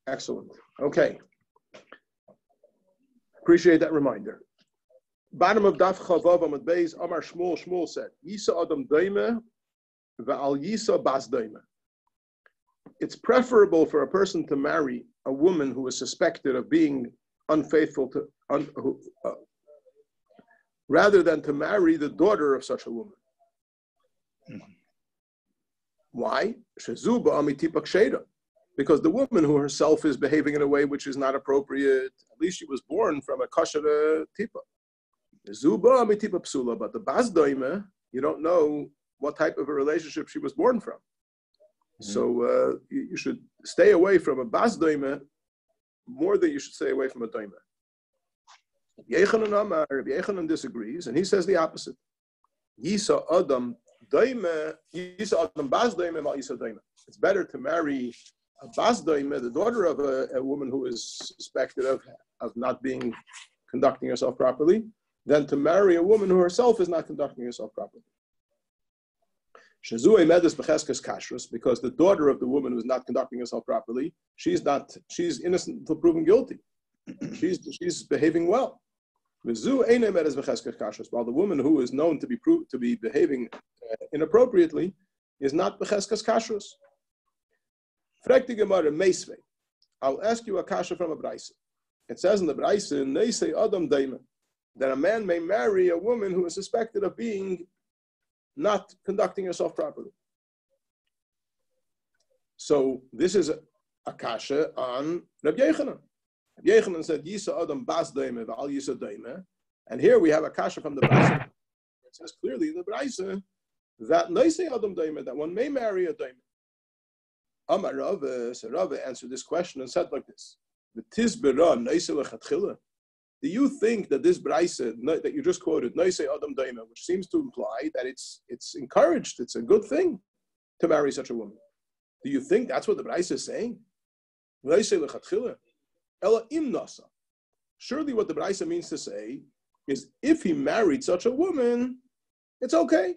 Excellent. Okay. Appreciate that reminder. Bottom of Daf Chavav Amud Beis, Amar Shmuel. Shmuel said, Yisa Adam Daime V'al Yisa Bas Daime. It's preferable for a person to marry a woman who is suspected of being unfaithful to, rather than to marry the daughter of such a woman. Why? Because the woman who herself is behaving in a way which is not appropriate, at least she was born from a kosher tipa. But the bas doime, you don't know what type of a relationship she was born from. So you should stay away from a bas doime more than you should stay away from a doime. Yechanan disagrees, and he says the opposite. Yisa adam doime, yisa adam bas doime, val yisa doime. It's better to marry a bas doime, the daughter of a woman who is suspected of not conducting herself properly, than to marry a woman who herself is not conducting herself properly. Because the daughter of the woman who is not conducting herself properly, she's innocent until proven guilty. She's behaving well. While the woman who is known to be behaving inappropriately is not becheskas kashrus. I'll ask you a kasha from a brayse. It says in the brayse, Neisei Adam Daima, that a man may marry a woman who is suspected of being not conducting herself properly. So this is a kasha on Rabbi Yechanan. Rabbi Yechanan said, Yisa Adam Bas Daima V'al Yisa Daima. And here we have a kasha from the brayse. It says clearly in the brayse that Neisei Adam Daima, that one may marry a Daima. Amar Rava, so Rava answered this question and said like this: do you think that this brayse that you just quoted, Neisei Adam Daima, which seems to imply that it's encouraged, it's a good thing to marry such a woman? Do you think that's what the brayse is saying? Surely what the brayse means to say is if he married such a woman, it's okay.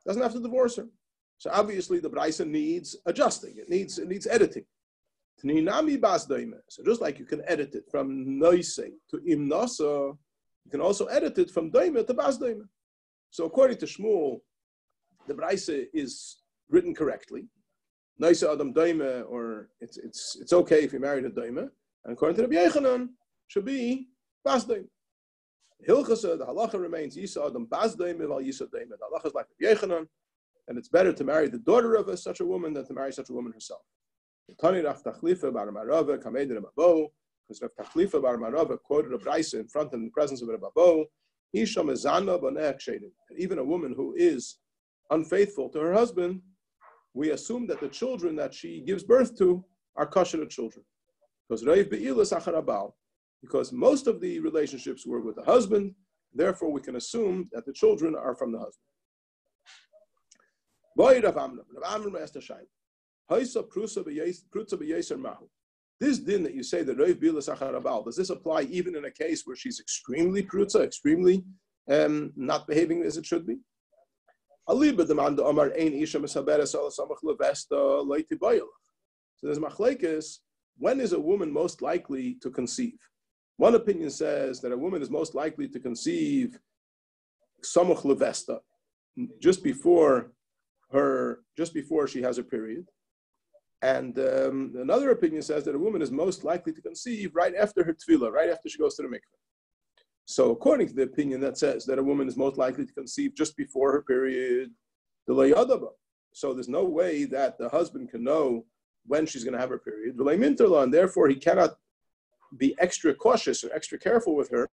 Doesn't have to divorce her. So obviously the brayse needs adjusting. It needs editing. So just like you can edit it from noise to imnasa, you can also edit it from daima to bas daima. So according to Shmuel, the brayse is written correctly. Noise adam daima, or it's okay if you married a daima. And according to Rabbi Yechanan, should be bas daima. Hilchasa, the halacha remains yisa adam bas daima val yisa daima. The halacha is like Rabbi Yechanan, and it's better to marry the daughter of such a woman than to marry such a woman herself. Because Rav Tachlifa bar Marava quoted a brayse in front in the presence of Rav Abo, even a woman who is unfaithful to her husband, we assume that the children that she gives birth to are kosher children. Because most of the relationships were with the husband, therefore we can assume that the children are from the husband. Rav Amram asked a shayla. This din that you say that Reiv Bila Sacharabal, does this apply even in a case where she's extremely prutza, extremely not behaving as it should be? So there's machlekes, when is a woman most likely to conceive? One opinion says that a woman is most likely to conceive samach levesta, just before she has her period. And another opinion says that a woman is most likely to conceive right after her tefillah, right after she goes to the mikveh. So according to the opinion that says that a woman is most likely to conceive just before her period, so there's no way that the husband can know when she's going to have her period, and therefore he cannot be extra cautious or extra careful with her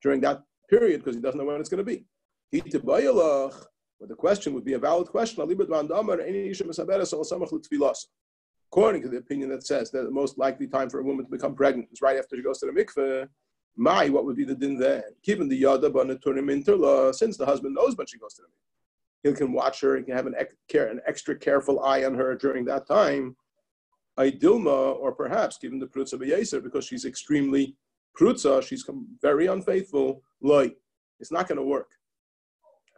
during that period because he doesn't know when it's going to be. But the question would be a valid question. According to the opinion that says that the most likely time for a woman to become pregnant is right after she goes to the mikveh, what would be the din then? Given the yada b'neturim, since the husband knows when she goes to the mikveh, he can watch her, he can have an extra careful eye on her during that time. Dilma, or perhaps given the prutza b'yeser, because she's extremely prutza, she's very unfaithful. It's not going to work.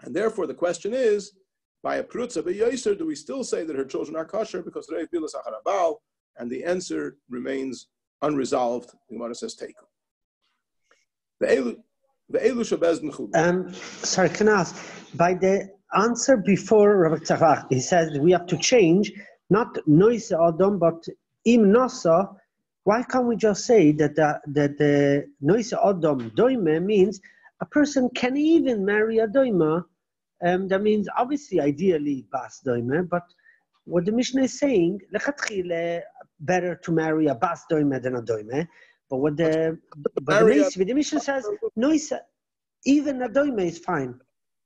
And therefore, the question is, by a prutza b'yeser, do we still say that her children are kosher because Reiv Bila Sacharabal? And the answer remains unresolved. The Gemara says take. Sorry, can I ask? By the answer before, Rabbi Tzachak, he says we have to change, not noise Adam, but im nasa. Why can't we just say that the noise Adam doime means a person can even marry a doima? That means obviously, ideally, bas doime, but what the Mishnah is saying, lechatchile, better to marry a bas doime than a doime. But what the Mishnah says, noise, even a doime is fine.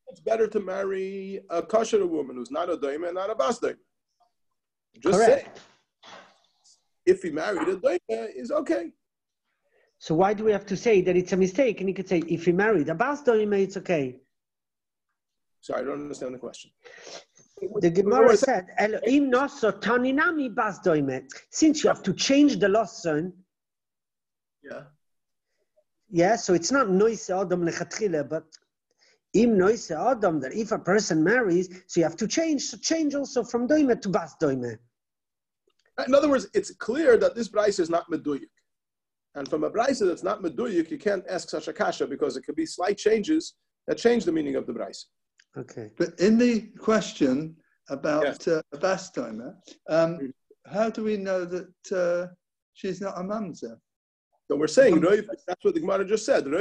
It's better to marry a kosher woman who's not a doime and not a bas doime. Just correct. Say, if he married a doime, is okay. So why do we have to say that it's a mistake? And you could say, if he married a bas doime, it's okay. Sorry, I don't understand the question. The Gemara said, Elohim noso taninami bas doime. Since you have to change the lost son, yeah, so it's not noise adam lechatchile, but im noise adam, that if a person marries, so you have to change. So change also from doime to bas doime. In other words, it's clear that this brayso is not meduyik. And from a brayso that's not meduyik, you can't ask such a kasha because it could be slight changes that change the meaning of the brayso. Okay. But in the question about a bas doime, how do we know that she's not a mamzer? So we're saying, that's what the Gemara just said, that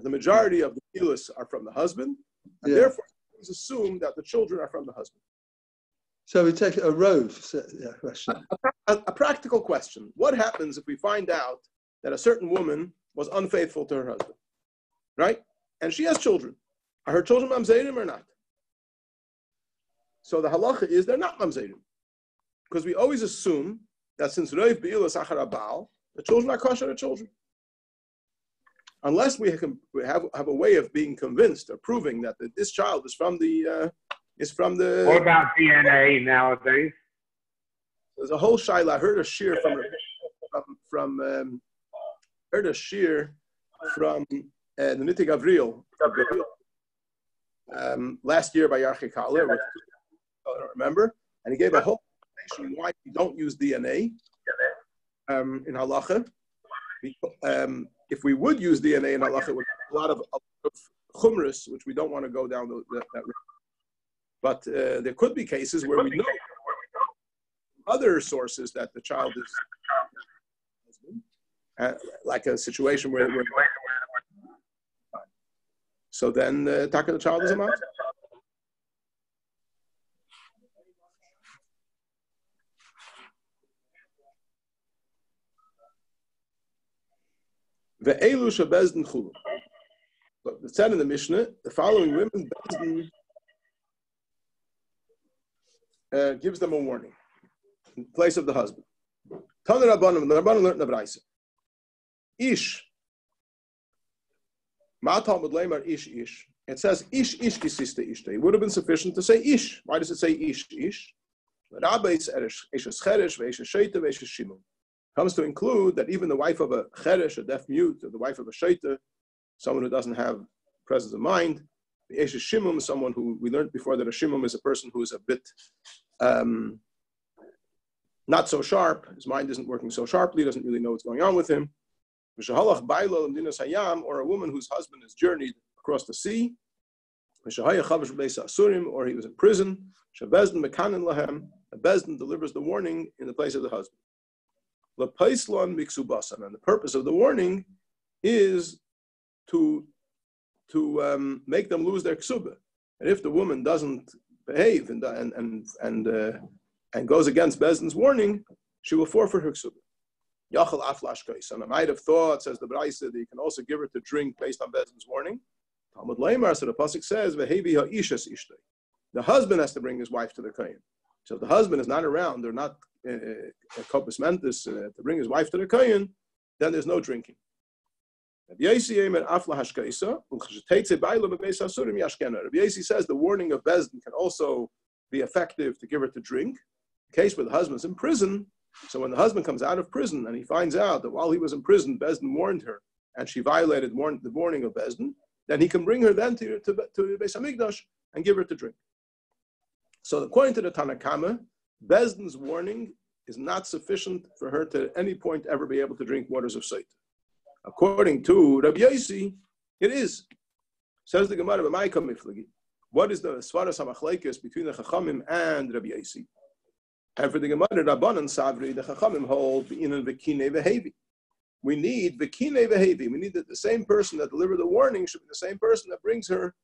the majority of the ilus are from the husband, and therefore we assume that the children are from the husband. So we take a rove question. A practical question. What happens if we find out that a certain woman was unfaithful to her husband, right? And she has children. Are her children mamzerim or not? So the halacha is they're not mamzerim. Because we always assume that since rov be'ilas achar habal, the children are kosher children. Unless we have a way of being convinced or proving that this child is from the What about DNA nowadays? There's a whole shaila. I heard a shir from the Niti Gavril last year by Yarchi Kaler, which I don't remember, and he gave a whole explanation why we don't use DNA in halacha. If we would use DNA in halacha, it would be a lot of chumras, which we don't want to go down that road. But there could be cases where we know other sources that the child is like a situation where so then taka the child is a mouth. Ve'elu shebezdin chulu. But it said in the Mishnah, the following women bezdin gives them a warning in place of the husband. Tana Rabbanim, the Rabbanim learned in the Braisa. Ish. Ma'atal Medleimar ish ish. It says ish ish kisiste ishte. It would have been sufficient to say ish. Why does it say ish ish? Comes to include that even the wife of a cheresh, a deaf mute, or the wife of a shaita, someone who doesn't have presence of mind, the eshes shimum, someone who we learned before that a shimum is a person who is a bit not so sharp, his mind isn't working so sharply, doesn't really know what's going on with him. Or a woman whose husband has journeyed across the sea, or he was in prison, a bezdin delivers the warning in the place of the husband. And the purpose of the warning is to make them lose their ksubah. And if the woman doesn't behave and goes against bezdin's warning, she will forfeit her ksubah. Yachal aflashkais. And I might have thought, says the Braisa, that you can also give her to drink based on bezdin's warning. Talmud Leimar, so the pasuk says, "Vehevi ha'ishas ishtei." The husband has to bring his wife to the kohen. So if the husband is not around, or not a kopus mentis to bring his wife to the kohen, then there's no drinking. Rabbi Yosi says the warning of bezdin can also be effective to give her to drink. In case where the husband's in prison, so when the husband comes out of prison and he finds out that while he was in prison, bezdin warned her and she violated the warning of bezdin, then he can bring her then to Beis Hamikdash and give her to drink. So according to the Tanakama, bezdin's warning is not sufficient for her to at any point ever be able to drink waters of Sota. According to Rabbi Yossi, it is. Says the Gemara, what is the Svaras HaMachlekes between the Chachamim and Rabbi Yossi? And for the Gemara, Rabbanan Savri, the Chachamim hold V'inan V'kinei V'hevi. We need V'kinei V'hevi. We need that the same person that delivered the warning should be the same person that brings her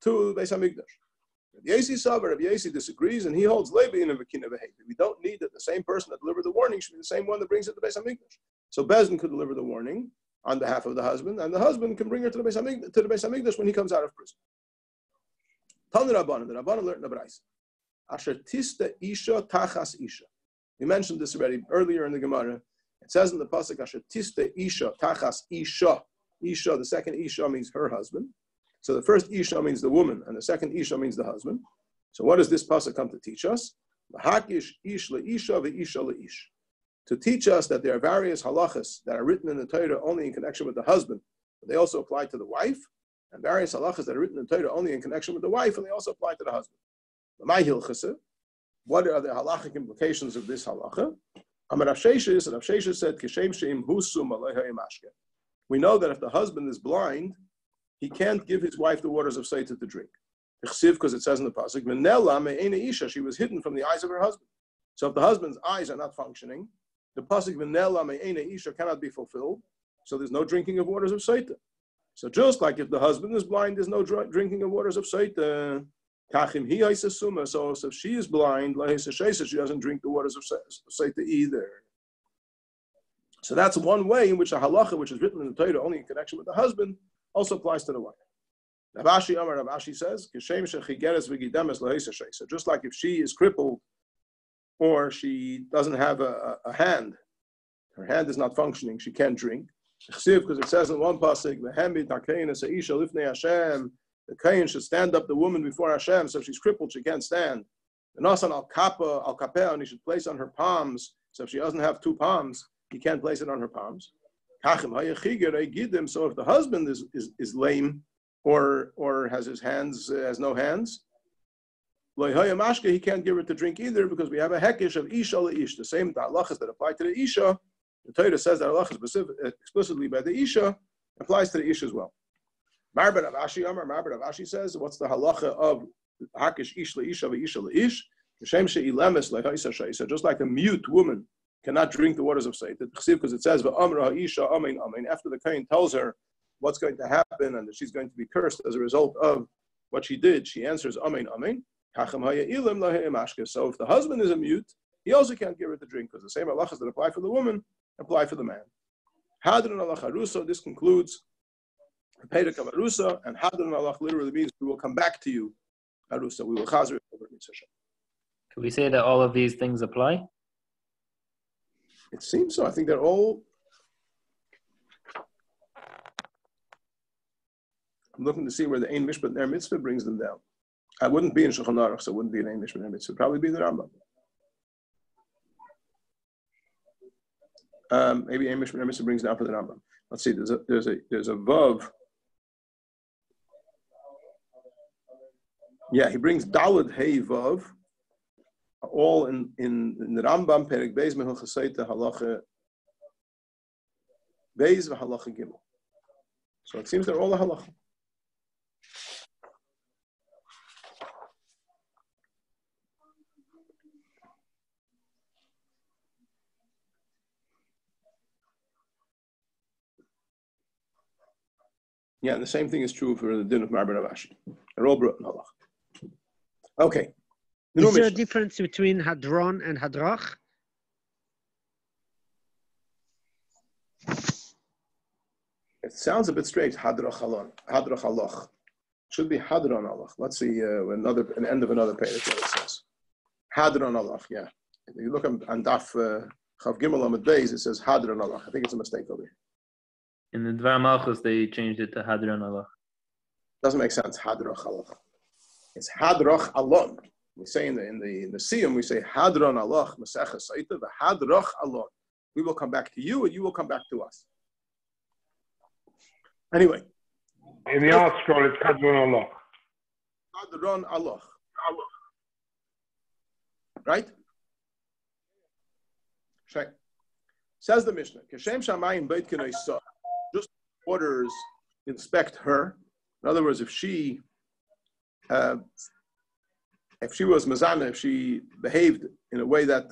to Beis HaMikdash. Rabbi Yossi disagrees, and he holds Levi in a V'kinei V'hevi. We don't need that the same person that delivered the warning should be the same one that brings her to Beis HaMikdash. So Bezdin could deliver the warning on behalf of the husband, and the husband can bring her to the Beis HaMikdash when he comes out of prison. Tan Rabbanan, the Rabbanan learned in the Braisa. Asher tista isha tachas isha. We mentioned this already earlier in the Gemara. It says in the pasuk, Asher tista isha tachas isha. Isha, the second isha means her husband. So the first isha means the woman, and the second isha means the husband. So what does this pasuk come to teach us? L'hakish ish leisha ve'isha leish. To teach us that there are various halachas that are written in the Torah only in connection with the husband, but they also apply to the wife, and various halachas that are written in the Torah only in connection with the wife, and they also apply to the husband. What are the halachic implications of this halacha? Rav Sheshes said, we know that if the husband is blind, he can't give his wife the waters of Sota to drink. Because it says in the pasuk, she was hidden from the eyes of her husband. So if the husband's eyes are not functioning, the pasuk cannot be fulfilled. So there's no drinking of waters of Sota. So just like if the husband is blind, there's no drinking of waters of Sota. So if she is blind, she doesn't drink the waters of Sota either. So that's one way in which a halacha, which is written in the Torah only in connection with the husband, also applies to the wife. Rav Ashi says, so just like if she is crippled or she doesn't have a hand, her hand is not functioning, she can't drink. Because it says in one pasuk, the Kayin should stand up the woman before Hashem, so if she's crippled, she can't stand. The Nasan al-Kapeh, and he should place on her palms, so if she doesn't have two palms, he can't place it on her palms. So if the husband is lame or has his hands, has no hands, he can't give her to drink either, because we have a hekish of Isha le'ish, the same halachas that apply to the Isha. The Torah says that halachas explicitly by the Isha applies to the Isha as well. Marbar Rav Ashi says, what's the halacha of hakish ish leisha veisha leish? So just like a mute woman cannot drink the waters of Sota, because it says v'amra ha'isha amen amen. After the Kohen tells her what's going to happen and that she's going to be cursed as a result of what she did, she answers amen amen. So if the husband is a mute, he also can't give her to drink, because the same halachas that apply for the woman apply for the man. Hadron Allah Harusa. This concludes Pedek of Arusa, and Hadron Allah literally means we will come back to you, Arusa. We will chazer it over Mitzvah. Can we say that all of these things apply? It seems so. I think they're all. I'm looking to see where the Ein Mishpat Ner Mitzvah brings them down. I wouldn't be in Shulchan Aruch, so it wouldn't be an Ein Mishpat Ner Mitzvah. It'd probably be the Rambam. Maybe Ein Mishpat Ner Mitzvah brings down for the Rambam. Let's see. There's a vav. Yeah, he brings Daled Hey Vav, all in the Rambam, Perek Beis Mehil Chasayta Halacha Beis v'Halacha Gimel. So it seems they're all a halacha. Yeah, and the same thing is true for the din of Marbar Rav Ashi. They're all brought in halacha. Okay. Is there a difference between Hadron and Hadrach? It sounds a bit strange. Hadrach Alon. Hadrach Aloch. Should be Hadron Aloch. Let's see an end of another page what it says. Hadron Aloch, yeah. If you look on Daf Chav Gimel Amud Beis, it says Hadron Aloch. I think it's a mistake over here. In the Dvar Malchus, they changed it to Hadron Aloch. Doesn't make sense. Hadrach Aloch. It's Hadrach Alon. We say in the Siyum, we say Hadron Aloch Masechah Saita, the Hadrach Alon. We will come back to you, and you will come back to us. Anyway. In the art scroll, it's Hadron Aloch. Hadron Aloch. Right? Says the Mishnah, just waters inspect her. In other words, if she was Mazana, if she behaved in a way that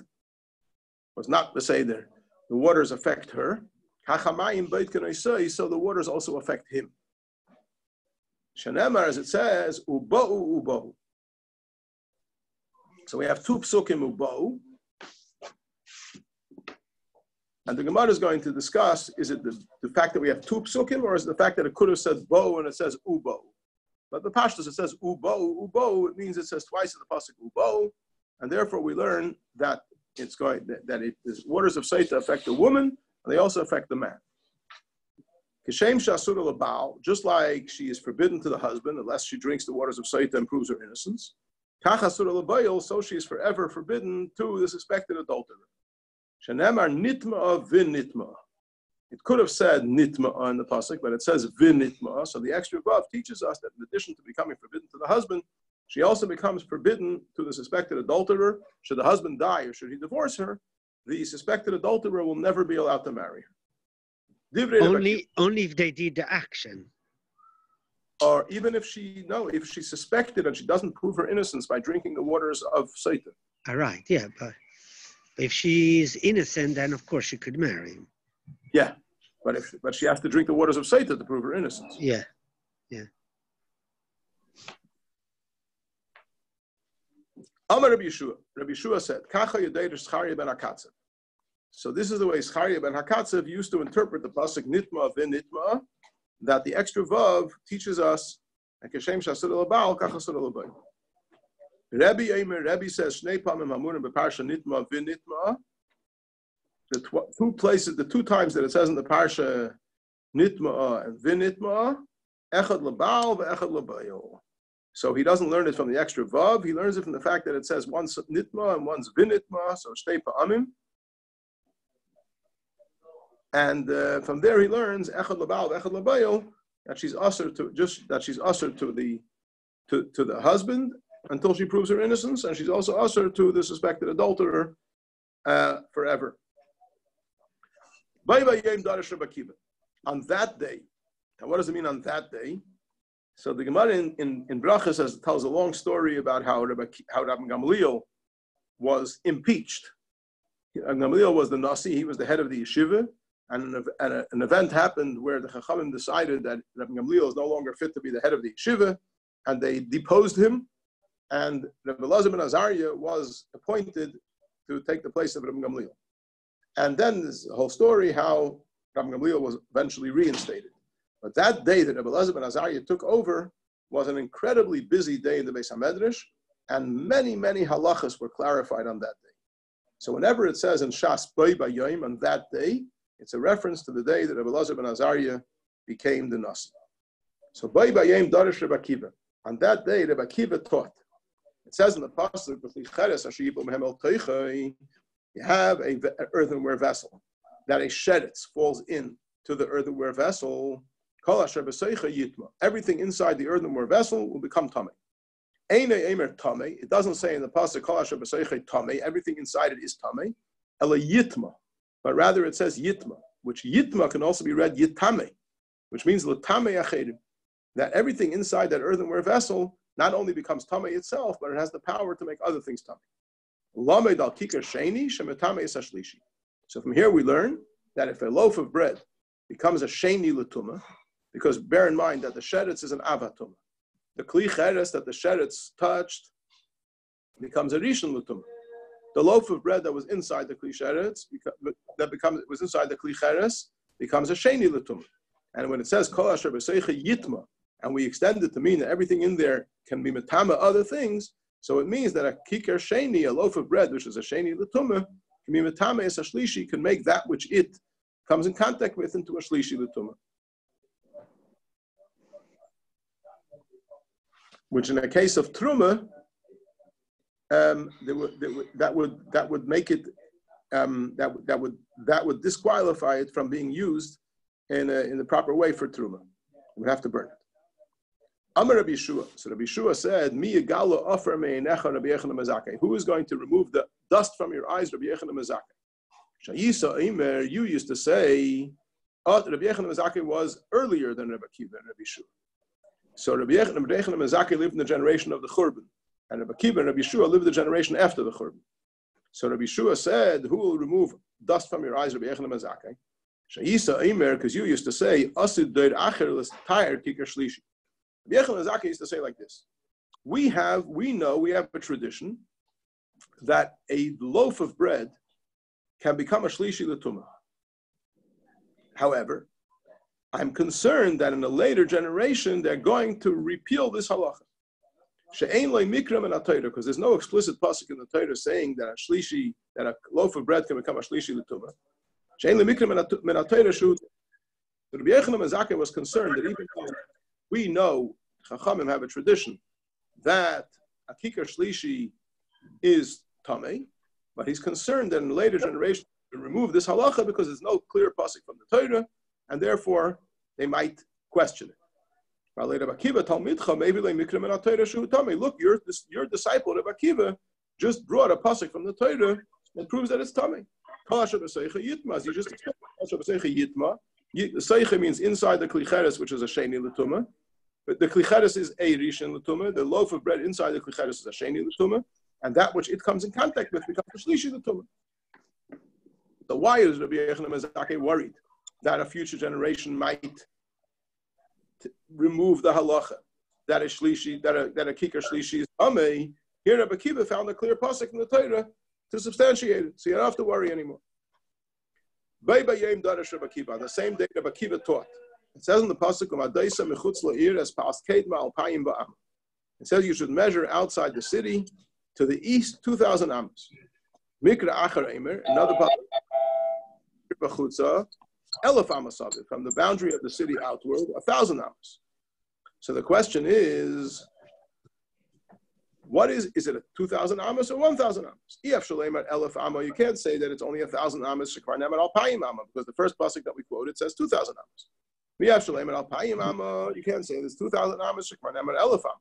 was not the Seder, the waters affect her. So the waters also affect him. Shanemar, as it says, uba'u uba'u. So we have two psukim uba'u. And the Gemara is going to discuss, is it the fact that we have two psukim, or is it the fact that it could have said bo and it says ubo? But the Pashtus, it says ubo, ubo, it means it says twice in the pasuk ubo, and therefore we learn that it's going that waters of Sotah affect the woman, and they also affect the man. Kishem shasur l'baal, just like she is forbidden to the husband unless she drinks the waters of Sotah and proves her innocence. Kach asur l'bayil, so she is forever forbidden to the suspected adulterer. Shenemar nitma vin nitma. It could have said nitma in the pasuk, but it says vin nitma. So the extra above teaches us that in addition to becoming forbidden to the husband, she also becomes forbidden to the suspected adulterer. Should the husband die or should he divorce her, the suspected adulterer will never be allowed to marry her. Only if they did the action. Or even if she suspected and she doesn't prove her innocence by drinking the waters of Sotah. All right, yeah, but if she's innocent, then of course she could marry him. Yeah, but she has to drink the waters of Sotah to prove her innocence. Yeah. Amar Rabbi Yeshua. Rabbi Yeshua said, "Kacha yodei Zechariah ben Hakatzev." So this is the way Zechariah ben Hakatzev used to interpret the pasuk nitma v'in nitma, that the extra vav teaches us, "Keshem shasur l'bal, kacha asur l'bayil." Rebbe says, "Shnei pamim hamurim beparsha nitma v'in nitma." The two times that it says in the parsha nitma and v'in nitma, echad l'bal v'echad l'bayil. So he doesn't learn it from the extra vav. He learns it from the fact that it says one's nitma and one's v'in nitma. So shnei pamim. And from there he learns echad l'bal v'echad l'bayil, that she's usher to the husband until she proves her innocence, and she's also usher to the suspected adulterer forever. On that day, and what does it mean on that day? So the Gemara in Brachas tells a long story about how Rabbi Gamliel was impeached. Gamliel was the Nasi, he was the head of the yeshiva, and an event happened where the Chachamim decided that Rabbi Gamliel is no longer fit to be the head of the yeshiva, and they deposed him, and Rabbi Elazar ben Azariah was appointed to take the place of Rabbi Gamliel. And then there's a whole story how Rabbi Gamliel was eventually reinstated. But that day that Rabbi Elazar ben Azariah took over was an incredibly busy day in the Beis HaMedrash, and many, many halachas were clarified on that day. So whenever it says in Shas Boi Bayom on that day, it's a reference to the day that Rabbi Elazar ben Azariah became the Nasi. So Boi Bayom Darish Rabbi Akiva. On that day, Rabbi Akiva taught. It says in the pasuk, you have an earthenware vessel, that a sheretz falls in to the earthenware vessel. Everything inside the earthenware vessel will become tamei. It doesn't say in the pasuk everything inside it is tamei, but rather it says yitma, which yitma can also be read yitame, which means that everything inside that earthenware vessel not only becomes tamei itself, but it has the power to make other things tamei. So from here we learn that if a loaf of bread becomes a sheni l'tumah, because bear in mind that the sheretz is an avatumah, the kli cheres that the sheretz touched becomes a rishon l'tumah. The loaf of bread that was inside the kli sheretz was inside the kli cheres becomes a sheni l'tumah. And when it says kol asher b'seicha yitma, and we extend it to mean that everything in there can be metama other things, so it means that a kikar sheni, a loaf of bread, which is a sheni l'tumah, can be metame as a shlishi, can make that which it comes in contact with into a shlishi l'tumah. Which in a case of truma, that would make it that would disqualify it from being used in the proper way for truma. We have to burn it. Amar Rabbi Yeshua. So Rabbi Yeshua said, "Mi yigalo ofer me'enecha Rabbi Yochanan Mezakeh." Who is going to remove the dust from your eyes, Rabbi Yochanan Mezakeh? Shayisa Imer, you used to say, Rabbi Yochanan ben Zakkai was earlier than Rabbi Akiva and Rabbi Yeshua. So Rabbi Yochanan ben Zakkai lived in the generation of the Churban, and Rabbi Akiva and Rabbi Yeshua lived the generation after the Churban. So Rabbi Yeshua said, who will remove dust from your eyes, Rabbi Yochanan ben Zakkai? Shayisa Imer, because you used to say, Asid Doir Acher L'Tayr Kikar Shlishi. Rabbi Yochanan ben Zakkai used to say like this. We have a tradition that a loaf of bread can become a shlishi l'tumah. However, I'm concerned that in a later generation they're going to repeal this halacha. She'ein lo mikra min haTorah, because there's no explicit pasuk in the Torah saying that a loaf of bread can become a shlishi l'tumah. She'ein lo mikra min haTorah shu. Rabbi Yochanan ben Zakkai was concerned that even though we know Chachamim have a tradition that a kikar shlishi is tamei, but he's concerned that in the later generation to remove this halacha because there's no clear pasuk from the Torah, and therefore they might question it. Look, your disciple Rabbi Akiva just brought a pasuk from the Torah that proves that it's tamei. You just explained. The seicha means inside the klicheres, which is a sheni l'tumah. But the klicheres is a rishon l'tumah. The loaf of bread inside the klicheres is a sheni l'tumah. And that which it comes in contact with becomes a shlishi l'tumah. So why is Rabbi Yochanan ben Zakkai worried that a future generation might remove the halacha that a shlishi, that a kikar shlishi is tamei? Here Rabbi Akiva found a clear pasuk in the Torah to substantiate it, so you don't have to worry anymore. On the same day Rabbi Akiva taught. It says in the pasuk, it says you should measure outside the city to the east 2,000 amos. Mikra achar eimer, another pasuk, elef amasaviv, from the boundary of the city outward, 1,000 amos. So the question is, what is it a 2,000 amos or 1,000 amos? Ef shalemer elef amo, you can't say that it's only 1,000 amos, shekvar nemer al payim amo, because the first pasuk that we quoted says 2,000 amos. Ef shalemer al payim amo, you can't say it's 2,000 amos, shekvar nemer elef amo.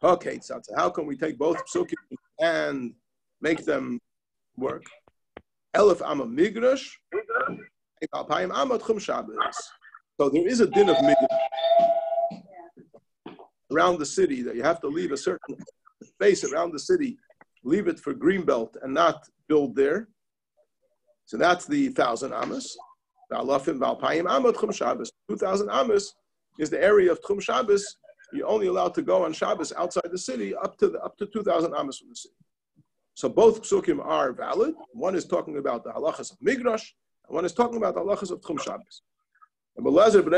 Okay, so how can we take both psukim and make them work? Elef amma migrash, alpayim amma tchum Shabbos. So there is a din of migrash around the city that you have to leave a certain space around the city, leave it for greenbelt and not build there. So that's the 1,000 amos. Alafim alpayim amma tchum Shabbos. 2,000 amos is the area of tchum Shabbos. You're only allowed to go on Shabbos outside the city up to 2,000 amos from the city. So both psukim are valid. One is talking about the halachas of migrash, and one is talking about the halachas of tchum Shabbos. And Belazar the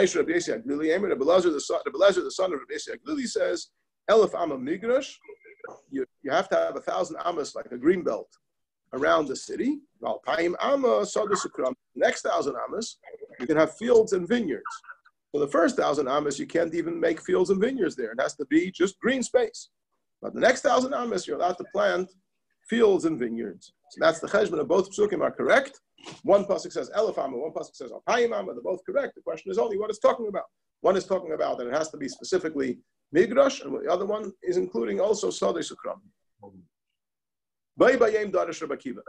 son of Rabbi Aglili says, Elef amma migrash, you have to have 1,000 amos like a green belt around the city. Alpayim amma sadusukram. Next 1,000 amos, you can have fields and vineyards. For the first 1,000 amos, you can't even make fields and vineyards there. It has to be just green space. But the next 1,000 amos, you're allowed to plant fields and vineyards. So that's the cheshbon of both psukim are correct. One pasuk says elef amma, one pasuk says alpayim amma. They're both correct. The question is only what it's talking about. One is talking about that it has to be specifically migrash, and the other one is including also sadei sukram.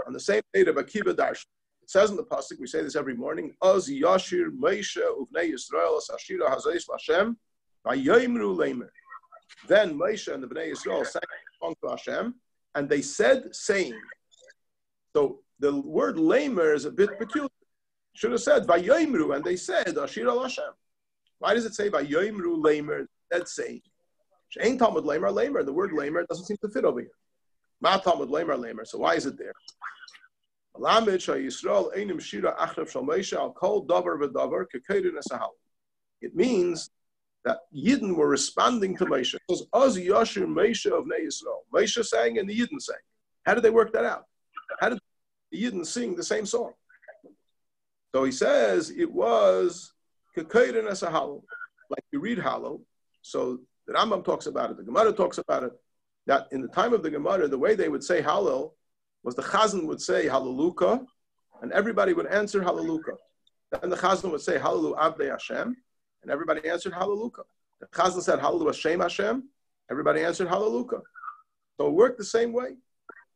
On the same day, Rabbi Akiva darshan. It says in the pasuk, we say this every morning, Az Yashir Moshe uvnei Yisrael as Ashira Hazais Lashem vayomru leimer. Then Moshe and the Bnei Yisrael sang a song to Hashem, and they said, saying. So the word leimer is a bit peculiar. Should have said vayomru, and they said Ashira Lashem. Why does it say vayomru leimer? That's saying. She'ain Talmud leimer leimer. The word leimer doesn't seem to fit over here. Ma Talmud leimer leimer. So why is it there? It means that Yidden were responding to Moshe. It was Az Yashir Moshe of Bnei Yisrael. Moshe sang and the Yidden sang. How did they work that out? How did the Yidden sing the same song? So he says it was Kekeirin as a Hallel. Like you read Hallel. So the Rambam talks about it, the Gemara talks about it, that in the time of the Gemara, the way they would say Hallel was the Chazan would say Hallelujah, and everybody would answer Hallelujah. Then the Chazan would say Hallelu Avdei Hashem, and everybody answered Hallelujah. The Chazan said Hallelu Hashem Hashem, everybody answered Hallelujah. So it worked the same way.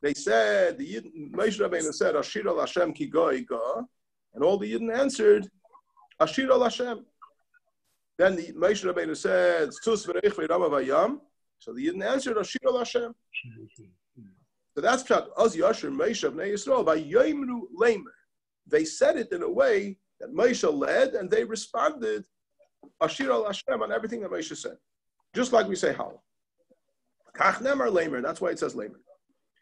they said, the Yidden, Moshe Rabbeinu said, Ashir al Hashem ki goy go, and all the Yidden answered, Ashir al Hashem. Then the Moshe Rabbeinu said, Tus v'reich v'rama v'yam. So the Yidden answered, Ashir al Hashem. So that's Pshat, Oz Yashir Moshe Bnei Yisrael, v'yomru leimer. They said it in a way that Moshe led, and they responded, Ashir al Hashem, on everything that Moshe said. Just like we say Hal. Kach nemar leimer, that's why it says leimer.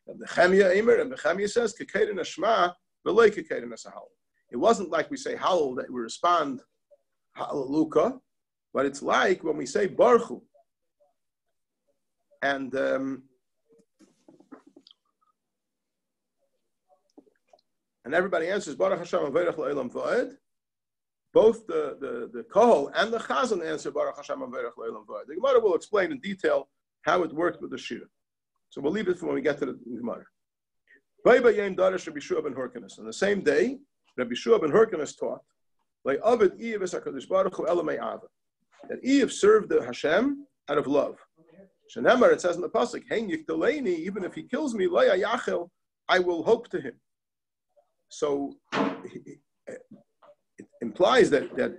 And Nechemia Eimer, and Nechemia says, Kekeden Ashma, v'loi Kekeden Asahal. It wasn't like we say Hallel that we respond Hallelujah, but it's like when we say Baruch Hu. And everybody answers Baruch Hashem Averech Le'olam Va'ed. Both the Kohol and the Chazan answer Baruch Hashem Averech Le'olam Va'ed. The Gemara will explain in detail how it worked with the Shira. So we'll leave it for when we get to the Gemara. On the same day, Rabbi Shua ben Hyrcanus taught that Eve served the Hashem out of love. Shenemar, it says in the pasuk, even if he kills me, I will hope to him. So it implies that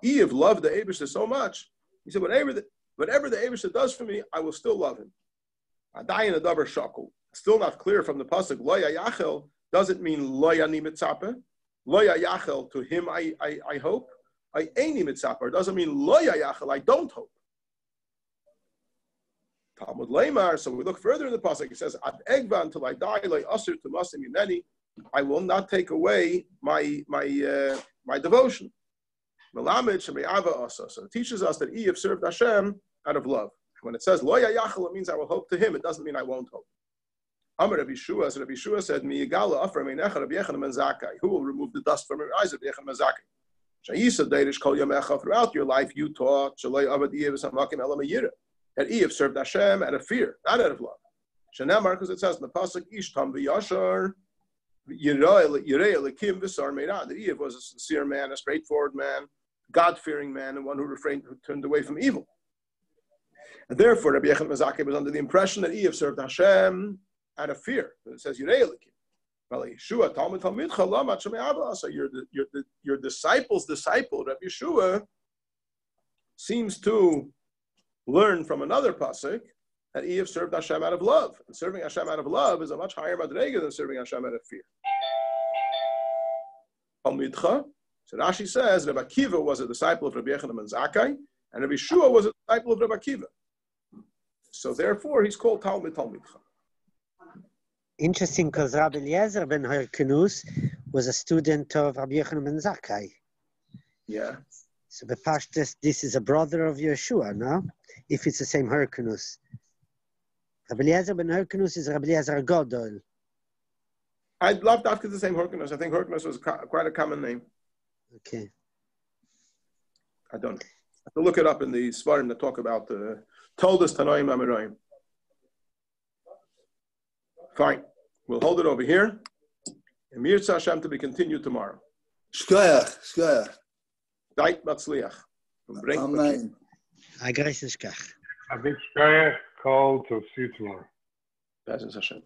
Eve loved the Eibishter so much. He said, whatever the Eibishter does for me, I will still love him. Adayin adavar shakel. Still not clear from the pasuk. Lo yachel doesn't mean lo yani mitzape. Lo yachel, to him I hope. I eini mitzape doesn't mean lo yachel, I don't hope. Talmud leimar. So we look further in the pasuk. It says ad egva, until I die, lo asur tumasim yimeni. I will not take away my devotion. Melamed sheme'ava asa. So it teaches us that Eve served Hashem out of love. When it says lo yachel, it means I will hope to him. It doesn't mean I won't hope. Amar Rabbi Shua, so Rabbi Shua said, "Mi yigala afra meinecha Rabbi Yochanan ben Zakkai." Who will remove the dust from your eyes, Rabbi Yochanan ben Zakkai? Shayisa deirish kol yamecha. Throughout your life, you taught shaloi avad Eve v'samakim elam yira, that Eve served Hashem out of fear, not out of love. Shanamar, because it says in the pasuk, "Ish tam v'yashar yirei elikim v'sar meirah." That Eve was a sincere man, a straightforward man, God-fearing man, and one who turned away from evil. And therefore, Rabbi Yochanan ben Zakkai was under the impression that Eve served Hashem out of fear. It says, Yirei Elikim. Well, Yeshua, Talmud Talmidcha, Lama Shemei. So your disciple's disciple, Rabbi Yeshua, seems to learn from another pasuk that Eve served Hashem out of love. And serving Hashem out of love is a much higher madrega than serving Hashem out of fear. Talmidcha. So Rashi says, Rabbi Akiva was a disciple of Rabbi Yochanan ben Zakkai, and Rabbi Yeshua was a disciple of Rabbi Akiva. So therefore, he's called Talmid Talmidcha. Interesting, because Rabbi Eliezer ben Hyrcanus was a student of Rabbi Yochanan ben Zakkai. Yeah. So the Pashtus, this is a brother of Yeshua, no? If it's the same Hyrcanus. Rabbi Eliezer ben Hyrcanus is Rabbi Eliezer Godol. I'd love to ask the same Hyrcanus. I think Hyrcanus was quite a common name. Okay. I don't know. I have to look it up in the Svarim that talk about Toldos Tanoim Amirayim. Fine. We'll hold it over here. And Mirza Hashem to be continued tomorrow. Shkoyach, shkoyach. Dait Matzliach. Amen. I grace Shkach. A big shkoyach call to see you tomorrow. Hashem.